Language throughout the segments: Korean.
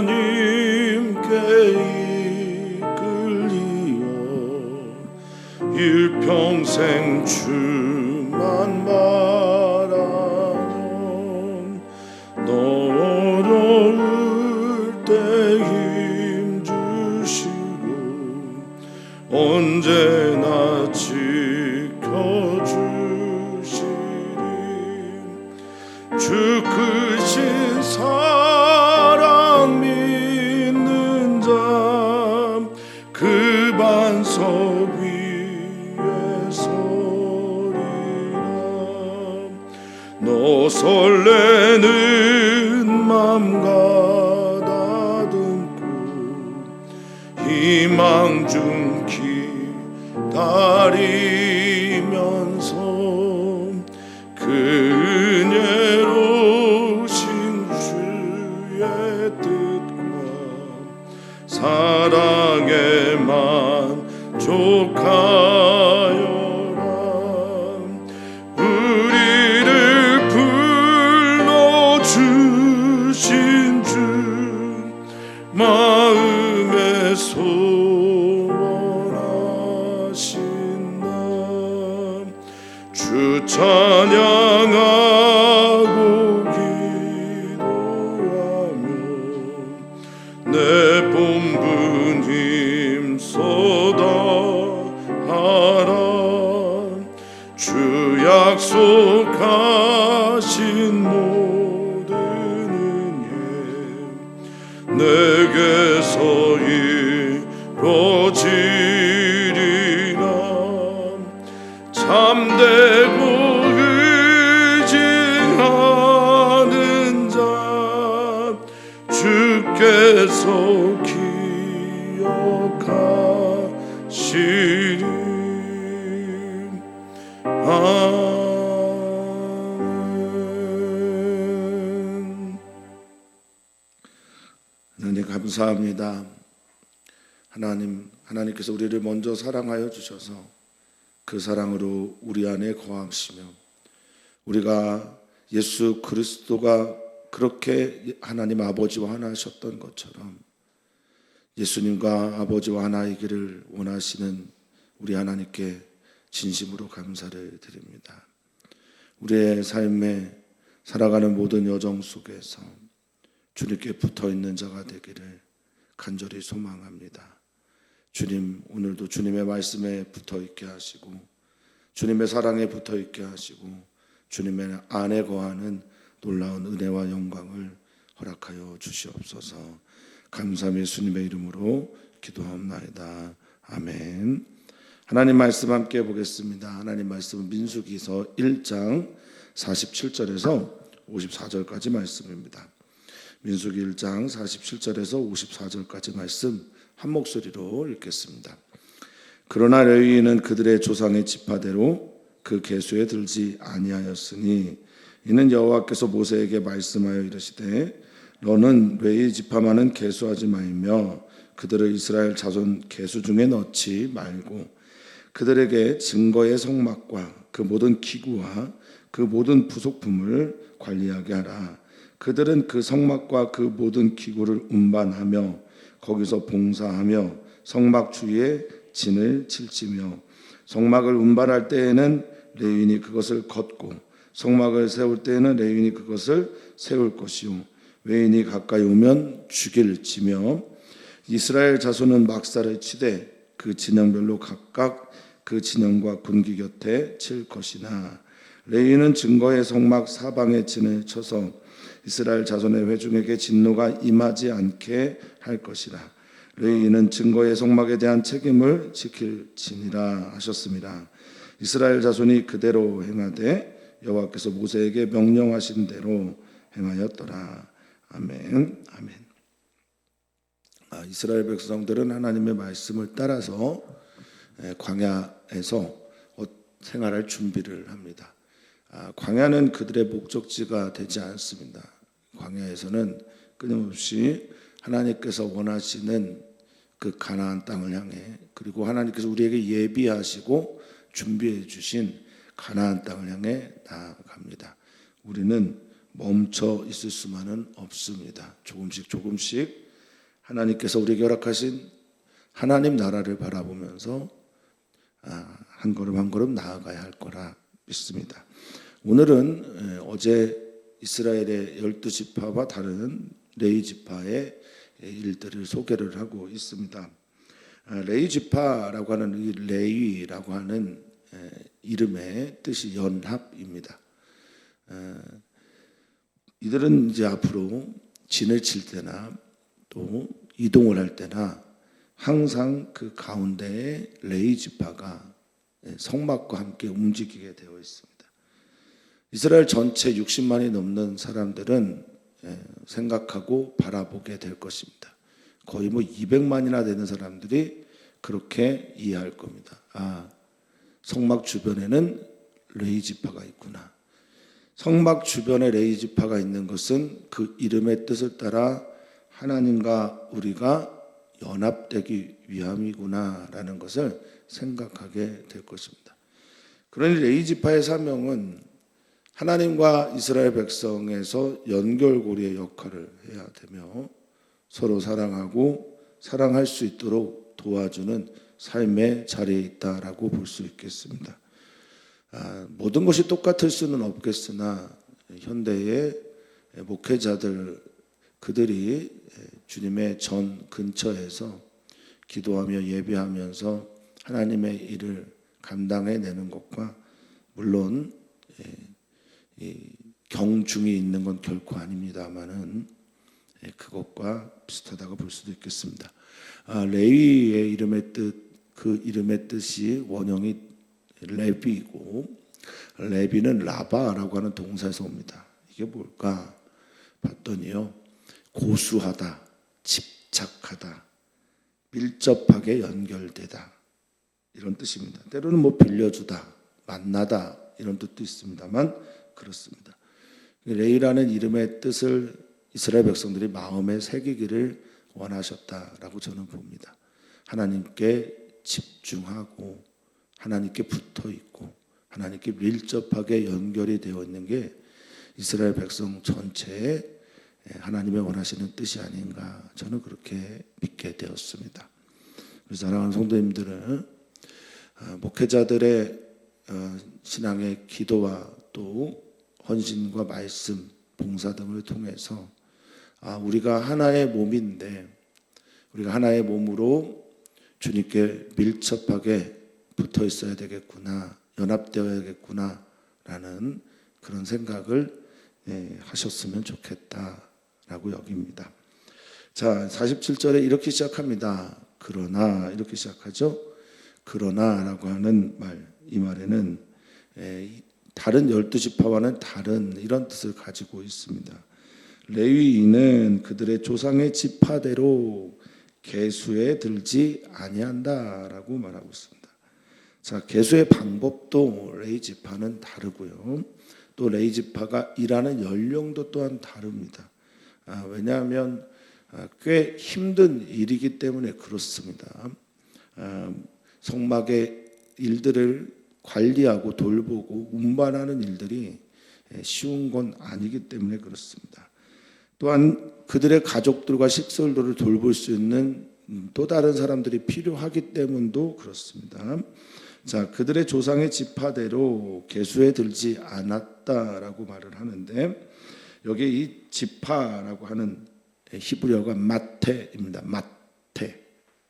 하나님께 이끌리어 일평생 주만 바라던 너 어려울 때 힘 주시고 언제나 지켜주시리 주 크신 사랑 믿는 자 그 반석 위에 서리라 너 설레는 맘 가다듬고 희망 중 기다리면서 그 은혜로우신 주의 뜻과 사랑에 만족하여라 우리를 불러주신 주 마음에 소원하신 나 주 찬양하고 기도하며 내 본분 힘써 다하라 주 약속하신 모든 은혜 내게서 이루어지리라 참되고 의지하는 자 주께서 기억하시리 아멘. 하나님 감사합니다. 하나님께서 우리를 먼저 사랑하여 주셔서 그 사랑으로 우리 안에 거하시며 우리가 예수 그리스도가 그렇게 하나님 아버지와 하나셨던 것처럼 예수님과 아버지와 하나이기를 원하시는 우리 하나님께 진심으로 감사를 드립니다. 우리의 삶에 살아가는 모든 여정 속에서 주님께 붙어있는 자가 되기를 간절히 소망합니다. 주님, 오늘도 주님의 말씀에 붙어있게 하시고 주님의 사랑에 붙어있게 하시고 주님의 안에 거하는 놀라운 은혜와 영광을 허락하여 주시옵소서. 감사함이 예수님의 이름으로 기도하옵나이다. 아멘. 하나님 말씀 함께 보겠습니다. 하나님 말씀은 민수기서 1장 47절에서 54절까지 말씀입니다. 민수기 1장 47절에서 54절까지 말씀 한 목소리로 읽겠습니다. 그러나 레위인은 그들의 조상의 지파대로 그 계수에 들지 아니하였으니 이는 여호와께서 모세에게 말씀하여 이르시되 너는 레위 지파만은 계수하지 말며 그들을 이스라엘 자손 계수 중에 넣지 말고 그들에게 증거의 성막과 그 모든 기구와 그 모든 부속품을 관리하게 하라. 그들은 그 성막과 그 모든 기구를 운반하며 거기서 봉사하며 성막 주위에 진을 칠지며 성막을 운반할 때에는 레위인이 그것을 걷고 성막을 세울 때에는 레위인이 그것을 세울 것이요 외인이 가까이 오면 죽일지며 이스라엘 자손은 막사를 치되 그 진영별로 각각 그 진영과 군기 곁에 칠 것이나 레위인은 증거의 성막 사방에 진을 쳐서 이스라엘 자손의 회중에게 진노가 임하지 않게 할 것이라. 레위인은 증거의 성막에 대한 책임을 지킬지니라 하셨습니다. 이스라엘 자손이 그대로 행하되 여호와께서 모세에게 명령하신 대로 행하였더라. 아멘. 아멘. 이스라엘 백성들은 하나님의 말씀을 따라서 광야에서 생활할 준비를 합니다. 광야는 그들의 목적지가 되지 않습니다. 광야에서는 끊임없이 하나님께서 원하시는 그 가나안 땅을 향해 그리고 하나님께서 우리에게 예비하시고 준비해 주신 가나안 땅을 향해 나아갑니다. 우리는 멈춰 있을 수만은 없습니다. 조금씩 하나님께서 우리에게 허락하신 하나님 나라를 바라보면서 한 걸음 한 걸음 나아가야 할 거라 믿습니다. 오늘은 어제 이스라엘의 12지파와 다른 레위 지파의 일들을 소개를 하고 있습니다. 레위 지파라고 하는 이 레위라고 하는 이름의 뜻이 연합입니다. 이들은 이제 앞으로 진을 칠 때나 또 이동을 할 때나 항상 그 가운데에 레위 지파가 성막과 함께 움직이게 되어 있습니다. 이스라엘 전체 60만이 넘는 사람들은 생각하고 바라보게 될 것입니다. 거의 200만이나 되는 사람들이 그렇게 이해할 겁니다. 성막 주변에는 레위 지파가 있구나. 성막 주변에 레위 지파가 있는 것은 그 이름의 뜻을 따라 하나님과 우리가 연합되기 위함이구나라는 것을 생각하게 될 것입니다. 그러니 레위 지파의 사명은 하나님과 이스라엘 백성에서 연결고리의 역할을 해야 되며 서로 사랑하고 사랑할 수 있도록 도와주는 삶의 자리에 있다라고 볼 수 있겠습니다. 모든 것이 똑같을 수는 없겠으나 현대의 목회자들 그들이 주님의 전 근처에서 기도하며 예배하면서 하나님의 일을 감당해내는 것과 물론 경중이 있는 건 결코 아닙니다만은 그것과 비슷하다고 볼 수도 있겠습니다. 레위의 이름의 뜻, 그 이름의 뜻이 원형이 레비이고 레비는 라바라고 하는 동사에서 옵니다. 이게 뭘까 봤더니요, 고수하다, 집착하다, 밀접하게 연결되다 이런 뜻입니다. 때로는 빌려주다, 만나다 이런 뜻도 있습니다만 그렇습니다. 레위라는 이름의 뜻을 이스라엘 백성들이 마음에 새기기를 원하셨다라고 저는 봅니다. 하나님께 집중하고 하나님께 붙어 있고 하나님께 밀접하게 연결이 되어 있는 게 이스라엘 백성 전체에 하나님의 원하시는 뜻이 아닌가 저는 그렇게 믿게 되었습니다. 그래서 사랑하는 성도님들은 목회자들의 신앙의 기도와 또 헌신과 말씀, 봉사 등을 통해서 우리가 하나의 몸인데 우리가 하나의 몸으로 주님께 밀접하게 붙어 있어야 되겠구나, 연합되어야겠구나 라는 그런 생각을 하셨으면 좋겠다라고 여깁니다. 자, 47절에 이렇게 시작합니다. 그러나 이렇게 시작하죠. 그러나라고 하는 말, 이 말에는 다른 12지파와는 다른 이런 뜻을 가지고 있습니다. 레위인은 그들의 조상의 지파대로 계수에 들지 아니한다라고 말하고 있습니다. 자, 계수의 방법도 레위 지파는 다르고요. 또 레위 지파가 일하는 연령도 또한 다릅니다. 왜냐하면 꽤 힘든 일이기 때문에 그렇습니다. 성막의 일들을 관리하고 돌보고 운반하는 일들이 쉬운 건 아니기 때문에 그렇습니다. 또한 그들의 가족들과 식솔들을 돌볼 수 있는 또 다른 사람들이 필요하기 때문도 그렇습니다. 자, 그들의 조상의 지파대로 계수에 들지 않았다라고 말을 하는데 여기 이 지파라고 하는 히브리어가 마테입니다. 마테.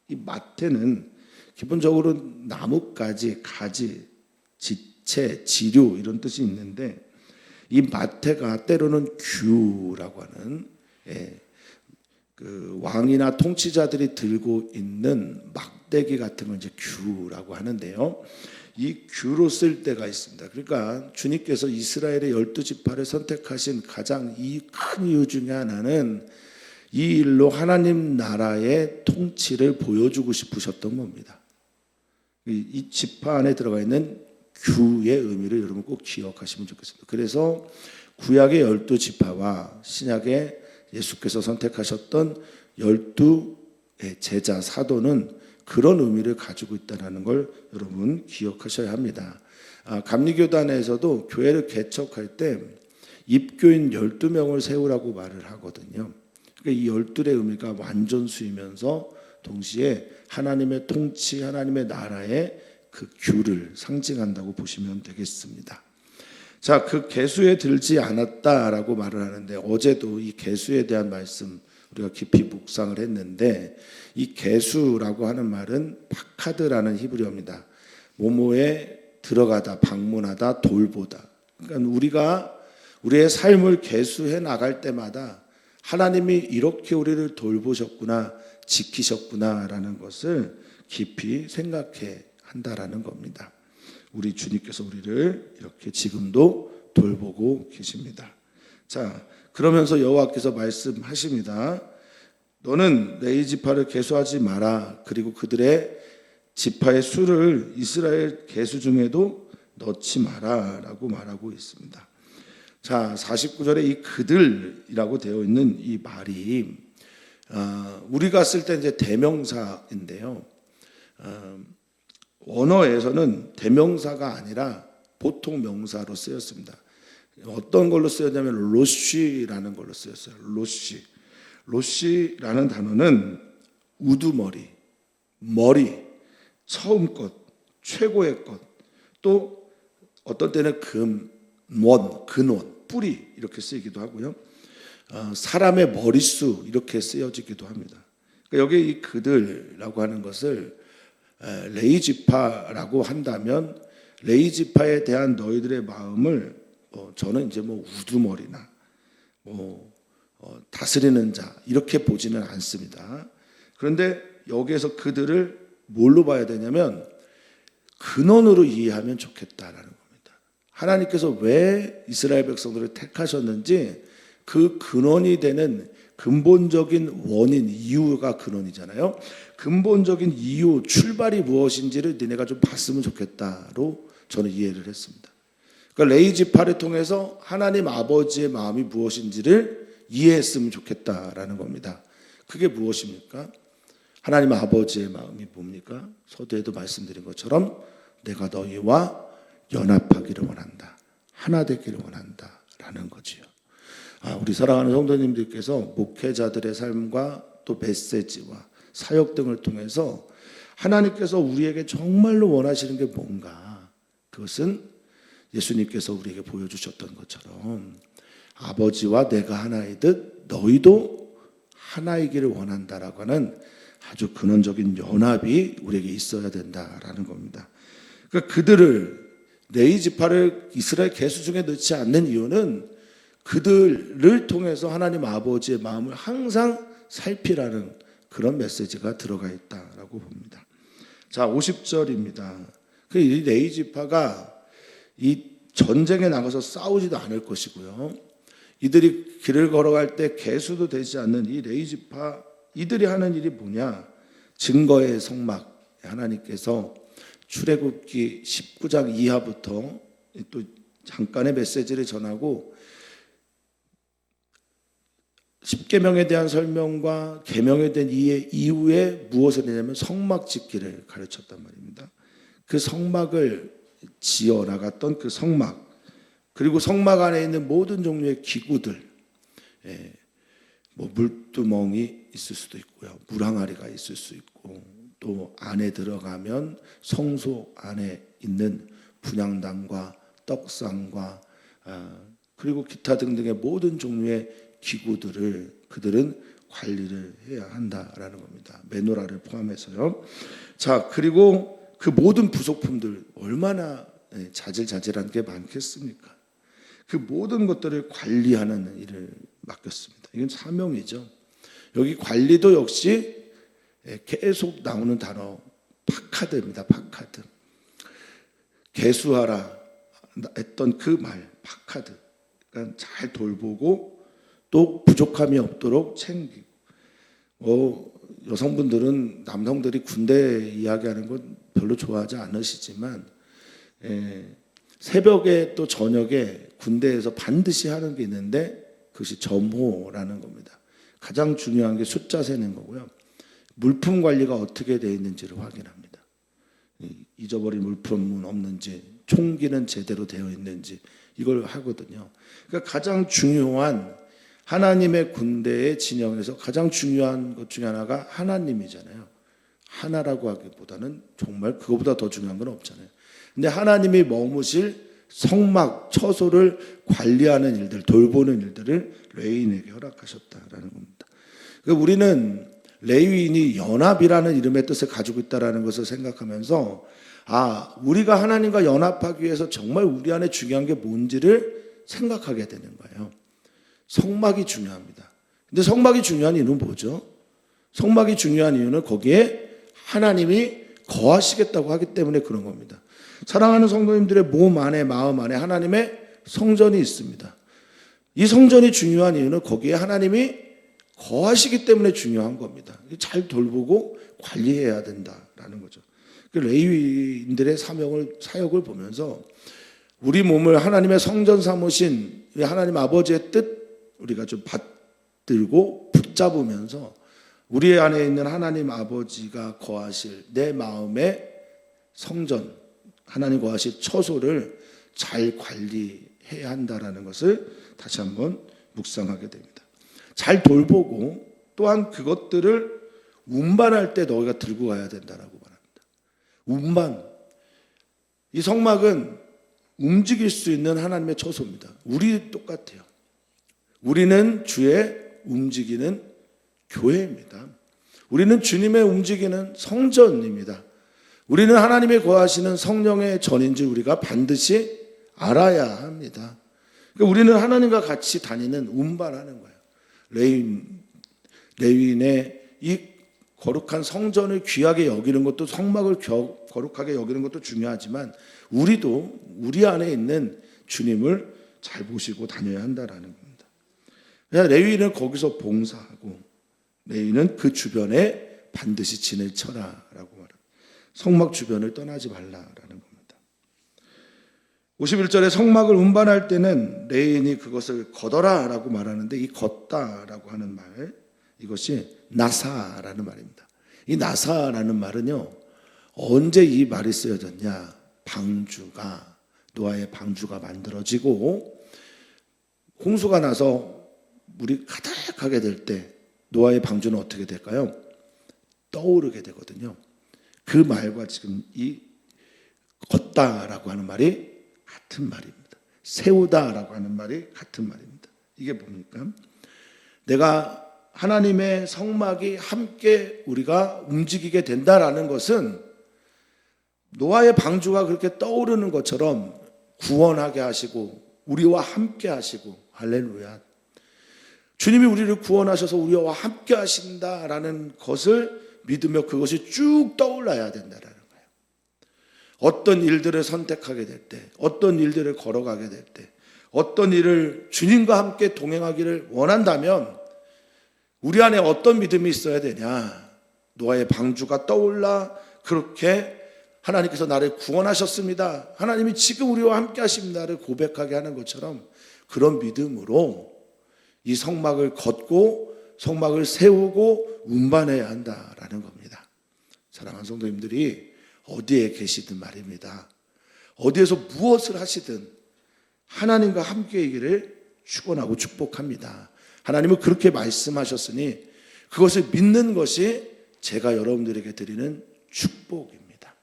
이 마테는 기본적으로 나뭇가지, 가지, 지체, 지류 이런 뜻이 있는데 이 마테가 때로는 규라고 하는 그 왕이나 통치자들이 들고 있는 막대기 같은 걸 이제 규라고 하는데요. 이 규로 쓸 때가 있습니다. 그러니까 주님께서 이스라엘의 12지파를 선택하신 가장 이 큰 이유 중에 하나는 이 일로 하나님 나라의 통치를 보여주고 싶으셨던 겁니다. 이 지파 안에 들어가 있는 규의 의미를 여러분 꼭 기억하시면 좋겠습니다. 그래서 구약의 12지파와 신약의 예수께서 선택하셨던 12 제자 사도는 그런 의미를 가지고 있다는 걸 여러분 기억하셔야 합니다. 감리교단에서도 교회를 개척할 때 입교인 12명을 세우라고 말을 하거든요. 그러니까 이 12의 의미가 완전수이면서 동시에 하나님의 통치, 하나님의 나라의 그 규를 상징한다고 보시면 되겠습니다. 자, 그 계수에 들지 않았다라고 말을 하는데, 어제도 이 계수에 대한 말씀 우리가 깊이 묵상을 했는데, 이 계수라고 하는 말은 파카드라는 히브리어입니다. 모모에 들어가다, 방문하다, 돌보다. 그러니까 우리가 우리의 삶을 계수해 나갈 때마다 하나님이 이렇게 우리를 돌보셨구나, 지키셨구나라는 것을 깊이 생각해 한다라는 겁니다. 우리 주님께서 우리를 이렇게 지금도 돌보고 계십니다. 자, 그러면서 여호와께서 말씀하십니다. 너는 레위 지파를 계수하지 마라. 그리고 그들의 지파의 수를 이스라엘 계수 중에도 넣지 마라라고 말하고 있습니다. 자, 49절에 이 그들이라고 되어 있는 이 말이 우리가 쓸 때 이제 대명사인데요. 원어에서는 대명사가 아니라 보통 명사로 쓰였습니다. 어떤 걸로 쓰였냐면 로쉬라는 걸로 쓰였어요. 로쉬. 로쉬라는 단어는 우두머리, 머리, 처음 것, 최고의 것, 또 어떤 때는 근원, 뿌리 이렇게 쓰이기도 하고요. 사람의 머릿수 이렇게 쓰여지기도 합니다. 그러니까 여기 이 그들이라고 하는 것을 레위 지파라고 한다면 레위 지파에 대한 너희들의 마음을 저는 이제 우두머리나 다스리는 자 이렇게 보지는 않습니다. 그런데 여기에서 그들을 뭘로 봐야 되냐면 근원으로 이해하면 좋겠다라는 겁니다. 하나님께서 왜 이스라엘 백성들을 택하셨는지 그 근원이 되는 근본적인 원인, 이유가 근원이잖아요. 근본적인 이유, 출발이 무엇인지를 니네가 좀 봤으면 좋겠다로 저는 이해를 했습니다. 그러니까 레위 지파를 통해서 하나님 아버지의 마음이 무엇인지를 이해했으면 좋겠다라는 겁니다. 그게 무엇입니까? 하나님 아버지의 마음이 뭡니까? 서두에도 말씀드린 것처럼 내가 너희와 연합하기를 원한다. 하나 되기를 원한다. 라는 거지요. 우리 사랑하는 성도님들께서 목회자들의 삶과 또 메시지와 사역 등을 통해서 하나님께서 우리에게 정말로 원하시는 게 뭔가, 그것은 예수님께서 우리에게 보여주셨던 것처럼 아버지와 내가 하나이듯 너희도 하나이기를 원한다라고 하는 아주 근원적인 연합이 우리에게 있어야 된다라는 겁니다. 그러니까 그들을, 레위 지파를 이스라엘 계수 중에 넣지 않는 이유는 그들을 통해서 하나님 아버지의 마음을 항상 살피라는 그런 메시지가 들어가 있다라고 봅니다. 자, 50절입니다. 이 레위 지파가 이 전쟁에 나가서 싸우지도 않을 것이고요. 이들이 길을 걸어갈 때 계수도 되지 않는 이 레위 지파, 이들이 하는 일이 뭐냐? 증거의 성막, 하나님께서 출애굽기 19장 이하부터 또 잠깐의 메시지를 전하고 10계명에 대한 설명과 계명에 대한 이해 이후에 무엇을 했냐면 성막 짓기를 가르쳤단 말입니다. 그 성막을 지어 나갔던 그 성막, 그리고 성막 안에 있는 모든 종류의 기구들, 물두멍이 있을 수도 있고요, 물항아리가 있을 수 있고, 또 안에 들어가면 성소 안에 있는 분향단과 떡상과 그리고 기타 등등의 모든 종류의 기구들을 그들은 관리를 해야 한다라는 겁니다. 메노라를 포함해서요. 자, 그리고 그 모든 부속품들 얼마나 자질자질한 게 많겠습니까? 그 모든 것들을 관리하는 일을 맡겼습니다. 이건 사명이죠. 여기 관리도 역시 계속 나오는 단어 파카드입니다. 파카드. 계수하라 했던 그 말 파카드. 그러니까 잘 돌보고 또 부족함이 없도록 챙기고. 여성분들은 남성들이 군대 이야기하는 건 별로 좋아하지 않으시지만 새벽에 또 저녁에 군대에서 반드시 하는 게 있는데 그것이 점호라는 겁니다. 가장 중요한 게 숫자 세는 거고요. 물품 관리가 어떻게 되어 있는지를 확인합니다. 잊어버린 물품은 없는지, 총기는 제대로 되어 있는지 이걸 하거든요. 그러니까 가장 중요한 하나님의 군대의 진영에서 가장 중요한 것 중에 하나가 하나님이잖아요. 하나라고 하기보다는 정말 그거보다 더 중요한 건 없잖아요. 근데 하나님이 머무실 성막, 처소를 관리하는 일들, 돌보는 일들을 레위인에게 허락하셨다라는 겁니다. 그러니까 우리는 레위인이 연합이라는 이름의 뜻을 가지고 있다는 것을 생각하면서 우리가 하나님과 연합하기 위해서 정말 우리 안에 중요한 게 뭔지를 생각하게 되는 거예요. 성막이 중요합니다. 근데 성막이 중요한 이유는 뭐죠? 성막이 중요한 이유는 거기에 하나님이 거하시겠다고 하기 때문에 그런 겁니다. 사랑하는 성도님들의 몸 안에, 마음 안에 하나님의 성전이 있습니다. 이 성전이 중요한 이유는 거기에 하나님이 거하시기 때문에 중요한 겁니다. 잘 돌보고 관리해야 된다라는 거죠. 레위인들의 사역을 보면서 우리 몸을 하나님의 성전 삼으신 하나님 아버지의 뜻 우리가 좀 받들고 붙잡으면서 우리 안에 있는 하나님 아버지가 거하실 내 마음의 성전, 하나님 거하실 처소를 잘 관리해야 한다라는 것을 다시 한번 묵상하게 됩니다. 잘 돌보고 또한 그것들을 운반할 때 너희가 들고 가야 된다라고 말합니다. 운반. 이 성막은 움직일 수 있는 하나님의 처소입니다. 우리 똑같아요. 우리는 주의 움직이는 교회입니다. 우리는 주님의 움직이는 성전입니다. 우리는 하나님의 거하시는 성령의 전인지 우리가 반드시 알아야 합니다. 그러니까 우리는 하나님과 같이 다니는 운반하는 거예요. 레위인의 이 거룩한 성전을 귀하게 여기는 것도 성막을 거룩하게 여기는 것도 중요하지만 우리도 우리 안에 있는 주님을 잘 보시고 다녀야 한다라는 겁니다. 레위인은 거기서 봉사하고 레위인은 그 주변에 반드시 진을 쳐라라고 말합니다. 성막 주변을 떠나지 말라라는 겁니다. 51절에 성막을 운반할 때는 레위인이 그것을 걷어라라고 말하는데 이 걷다라고 하는 말 이것이 나사라는 말입니다. 이 나사라는 말은요 언제 이 말이 쓰여졌냐? 방주가 노아의 방주가 만들어지고 홍수가 나서 물이 가득하게 될 때 노아의 방주는 어떻게 될까요? 떠오르게 되거든요. 그 말과 지금 이 걷다라고 하는 말이 같은 말입니다. 세우다라고 하는 말이 같은 말입니다. 이게 뭡니까? 내가 하나님의 성막이 함께 우리가 움직이게 된다라는 것은 노아의 방주가 그렇게 떠오르는 것처럼 구원하게 하시고 우리와 함께 하시고 할렐루야. 주님이 우리를 구원하셔서 우리와 함께 하신다라는 것을 믿으며 그것이 쭉 떠올라야 된다라는 거예요. 어떤 일들을 선택하게 될 때, 어떤 일들을 걸어가게 될 때, 어떤 일을 주님과 함께 동행하기를 원한다면 우리 안에 어떤 믿음이 있어야 되냐? 노아의 방주가 떠올라 그렇게 하나님께서 나를 구원하셨습니다. 하나님이 지금 우리와 함께 하십니다를 고백하게 하는 것처럼 그런 믿음으로 이 성막을 걷고 성막을 세우고 운반해야 한다라는 겁니다. 사랑하는 성도님들이 어디에 계시든 말입니다. 어디에서 무엇을 하시든 하나님과 함께이기를 축원하고 축복합니다. 하나님은 그렇게 말씀하셨으니 그것을 믿는 것이 제가 여러분들에게 드리는 축복입니다.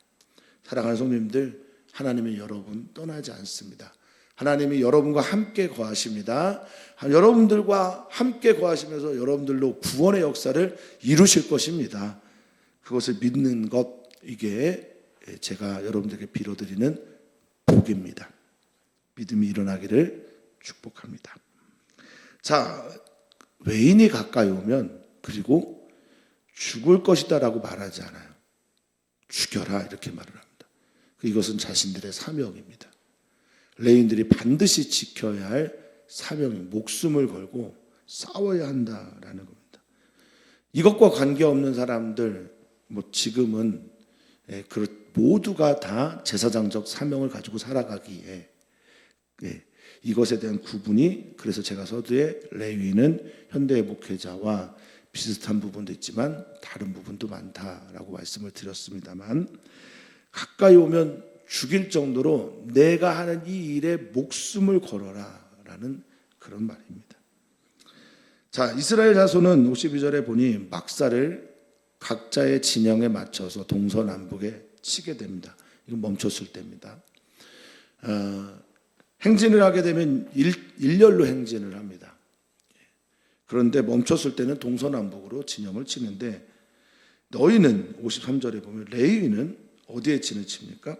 사랑하는 성도님들, 하나님은 여러분 떠나지 않습니다. 하나님이 여러분과 함께 거하십니다. 여러분들과 함께 거하시면서 여러분들로 구원의 역사를 이루실 것입니다. 그것을 믿는 것, 이게 제가 여러분들에게 빌어드리는 복입니다. 믿음이 일어나기를 축복합니다. 자, 외인이 가까이 오면 그리고 죽을 것이다라고 말하지 않아요. 죽여라 이렇게 말을 합니다. 이것은 자신들의 사명입니다. 레위인들이 반드시 지켜야 할 사명이 목숨을 걸고 싸워야 한다라는 겁니다. 이것과 관계없는 사람들 지금은 모두가 다 제사장적 사명을 가지고 살아가기에 이것에 대한 구분이 그래서 제가 서두에 레위인은 현대의 목회자와 비슷한 부분도 있지만 다른 부분도 많다라고 말씀을 드렸습니다만 가까이 오면 죽일 정도로 내가 하는 이 일에 목숨을 걸어라 라는 그런 말입니다. 자, 이스라엘 자손은 52절에 보니 막사를 각자의 진영에 맞춰서 동서남북에 치게 됩니다. 이건 멈췄을 때입니다. 행진을 하게 되면 일렬로 행진을 합니다. 그런데 멈췄을 때는 동서남북으로 진영을 치는데, 너희는 53절에 보면 레위인은 어디에 진을 칩니까?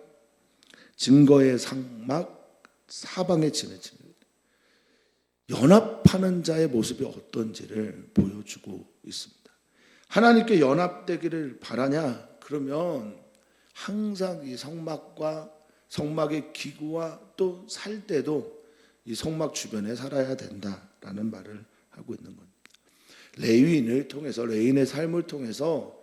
증거의 상막 사방에 진을 칩니다. 연합하는 자의 모습이 어떤지를 보여주고 있습니다. 하나님께 연합되기를 바라냐? 그러면 항상 이 성막과 성막의 기구와 또 살 때도 이 성막 주변에 살아야 된다라는 말을 하고 있는 겁니다. 레위인을 통해서, 레위인의 삶을 통해서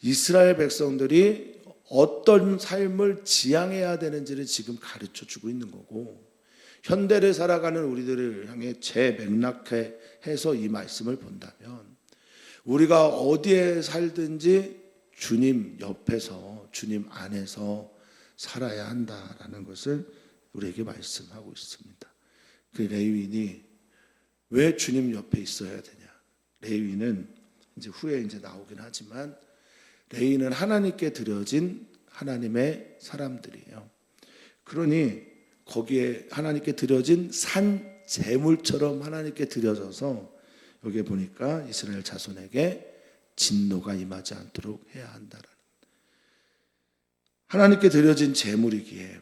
이스라엘 백성들이 어떤 삶을 지향해야 되는지를 지금 가르쳐 주고 있는 거고, 현대를 살아가는 우리들을 향해 재맥락해 해서 이 말씀을 본다면 우리가 어디에 살든지 주님 옆에서, 주님 안에서 살아야 한다라는 것을 우리에게 말씀하고 있습니다. 그 레위인이 왜 주님 옆에 있어야 되냐? 레위인은 이제 후에 나오긴 하지만 레위인은 하나님께 드려진 하나님의 사람들이에요. 그러니 거기에 하나님께 드려진 산 제물처럼 하나님께 드려져서 여기에 보니까 이스라엘 자손에게 진노가 임하지 않도록 해야 한다라는, 하나님께 드려진 제물이기에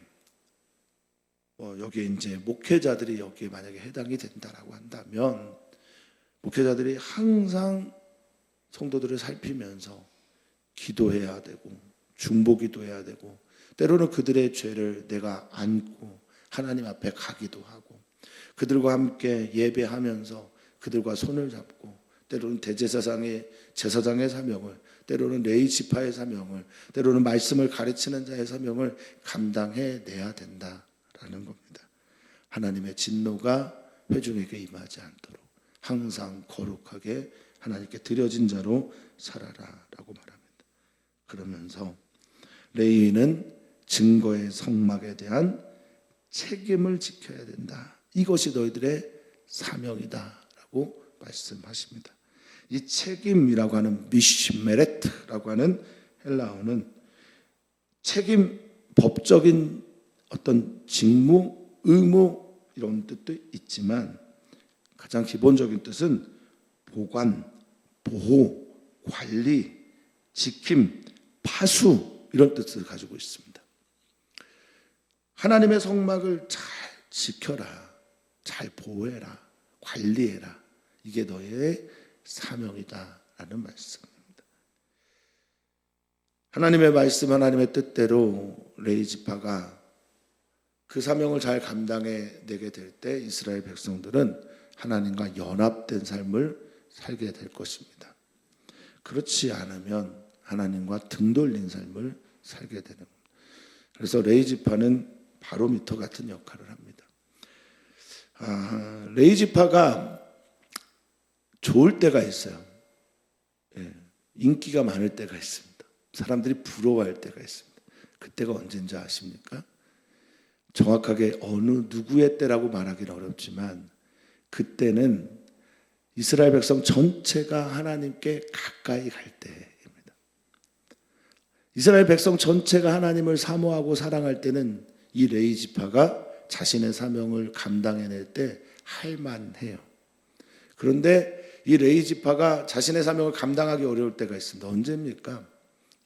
여기에 이제 목회자들이 여기에 만약에 해당이 된다라고 한다면 목회자들이 항상 성도들을 살피면서 기도해야 되고 중보기도해야 되고, 때로는 그들의 죄를 내가 안고 하나님 앞에 가기도 하고, 그들과 함께 예배하면서 그들과 손을 잡고, 때로는 대제사장의 제사장의 사명을, 때로는 레위 지파의 사명을, 때로는 말씀을 가르치는 자의 사명을 감당해내야 된다라는 겁니다. 하나님의 진노가 회중에게 임하지 않도록 항상 거룩하게 하나님께 드려진 자로 살아라라고 말합니다. 그러면서 레위인은 증거의 성막에 대한 책임을 지켜야 된다. 이것이 너희들의 사명이다라고 말씀하십니다. 이 책임이라고 하는 미시메레트라고 하는 헬라어는 책임, 법적인 어떤 직무, 의무 이런 뜻도 있지만 가장 기본적인 뜻은 보관, 보호, 관리, 지킴, 파수 이런 뜻을 가지고 있습니다. 하나님의 성막을 잘 지켜라, 잘 보호해라, 관리해라. 이게 너의 사명이다라는 말씀입니다. 하나님의 말씀, 하나님의 뜻대로 레위 지파가 그 사명을 잘 감당해내게 될 때 이스라엘 백성들은 하나님과 연합된 삶을 살게 될 것입니다. 그렇지 않으면 하나님과 등 돌린 삶을 살게 되는 겁니다. 그래서 레위 지파는 바로미터 같은 역할을 합니다. 레위 지파가 좋을 때가 있어요. 인기가 많을 때가 있습니다. 사람들이 부러워할 때가 있습니다. 그때가 언제인지 아십니까? 정확하게 어느 누구의 때라고 말하기는 어렵지만 그때는 이스라엘 백성 전체가 하나님께 가까이 갈 때입니다. 이스라엘 백성 전체가 하나님을 사모하고 사랑할 때는 이 레위 지파가 자신의 사명을 감당해낼 때 할만해요. 그런데 이 레위 지파가 자신의 사명을 감당하기 어려울 때가 있습니다. 언제입니까?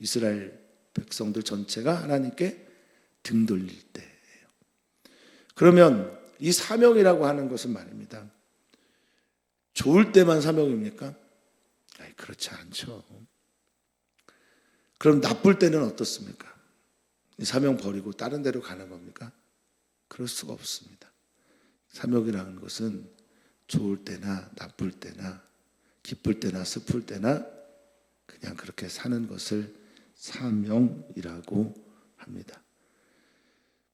이스라엘 백성들 전체가 하나님께 등 돌릴 때예요. 그러면 이 사명이라고 하는 것은 말입니다. 좋을 때만 사명입니까? 그렇지 않죠. 그럼 나쁠 때는 어떻습니까? 이 사명 버리고 다른 데로 가는 겁니까? 그럴 수가 없습니다. 사명이라는 것은 좋을 때나 나쁠 때나 기쁠 때나 슬플 때나 그냥 그렇게 사는 것을 사명이라고 합니다.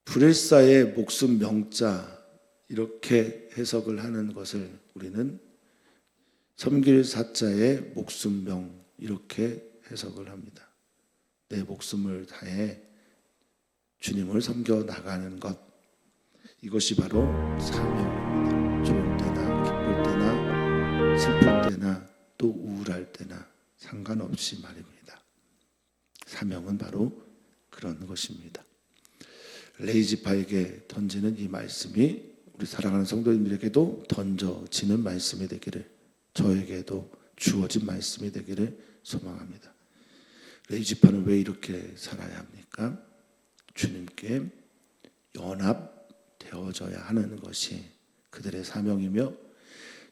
불일사의 목숨 명자 이렇게 해석을 하는 것을 우리는 섬길 사자의 목숨명 이렇게 해석을 합니다. 내 목숨을 다해 주님을 섬겨 나가는 것, 이것이 바로 사명입니다. 좋을 때나 기쁠 때나 슬플 때나 또 우울할 때나 상관없이 말입니다. 사명은 바로 그런 것입니다. 레이지파에게 던지는 이 말씀이 우리 사랑하는 성도님들에게도 던져지는 말씀이 되기를, 저에게도 주어진 말씀이 되기를 소망합니다. 레이지파는 왜 이렇게 살아야 합니까? 주님께 연합되어져야 하는 것이 그들의 사명이며,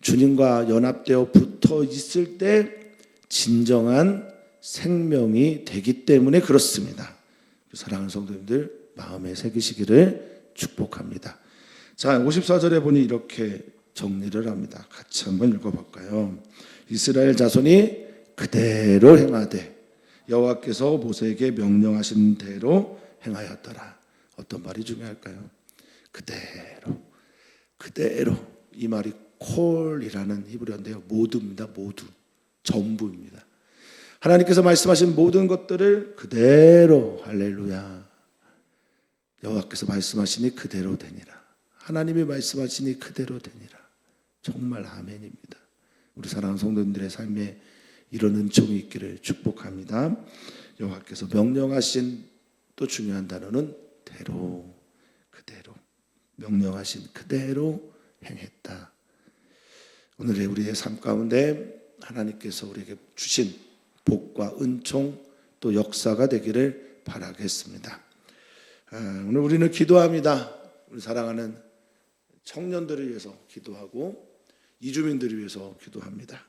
주님과 연합되어 붙어 있을 때 진정한 생명이 되기 때문에 그렇습니다. 사랑하는 성도님들 마음에 새기시기를 축복합니다. 자, 54절에 보니 이렇게 정리를 합니다. 같이 한번 읽어볼까요? 이스라엘 자손이 그대로 행하되 여호와께서 모세에게 명령하신 대로 행하였더라. 어떤 말이 중요할까요? 그대로. 그대로. 이 말이 콜이라는 히브리어인데요. 모두입니다. 모두. 전부입니다. 하나님께서 말씀하신 모든 것들을 그대로, 할렐루야, 여호와께서 말씀하시니 그대로 되니라. 하나님이 말씀하시니 그대로 되니라. 정말 아멘입니다. 우리 사랑하는 성도님들의 삶에 이런 은총이 있기를 축복합니다. 여호와께서 명령하신 또 중요한 단어는 대로, 그대로. 명령하신 그대로 행했다. 오늘의 우리의 삶 가운데 하나님께서 우리에게 주신 복과 은총 또 역사가 되기를 바라겠습니다. 오늘 우리는 기도합니다. 우리 사랑하는 청년들을 위해서 기도하고 이주민들을 위해서 기도합니다.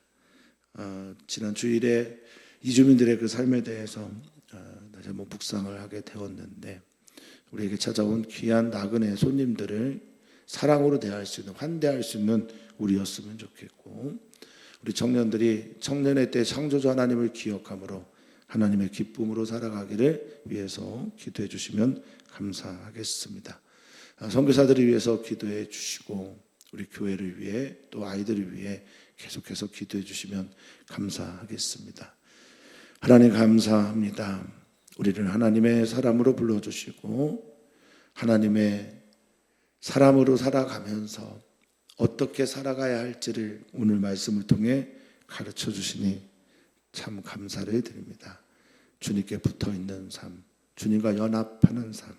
지난 주일에 이주민들의 그 삶에 대해서 다시 한번 묵상을 하게 되었는데, 우리에게 찾아온 귀한 나그네 손님들을 사랑으로 대할 수 있는, 환대할 수 있는 우리였으면 좋겠고, 우리 청년들이 청년의 때 창조주 하나님을 기억함으로 하나님의 기쁨으로 살아가기를 위해서 기도해 주시면 감사하겠습니다. 선교사들을 위해서 기도해 주시고 우리 교회를 위해 또 아이들을 위해 계속해서 기도해 주시면 감사하겠습니다. 하나님 감사합니다. 우리를 하나님의 사람으로 불러주시고 하나님의 사람으로 살아가면서 어떻게 살아가야 할지를 오늘 말씀을 통해 가르쳐 주시니 참 감사를 드립니다. 주님께 붙어 있는 삶, 주님과 연합하는 삶,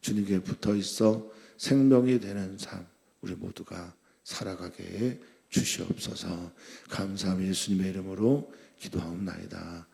주님께 붙어 있어 생명이 되는 삶, 우리 모두가 살아가게 해 주시옵소서. 감사하며 예수님의 이름으로 기도하옵나이다.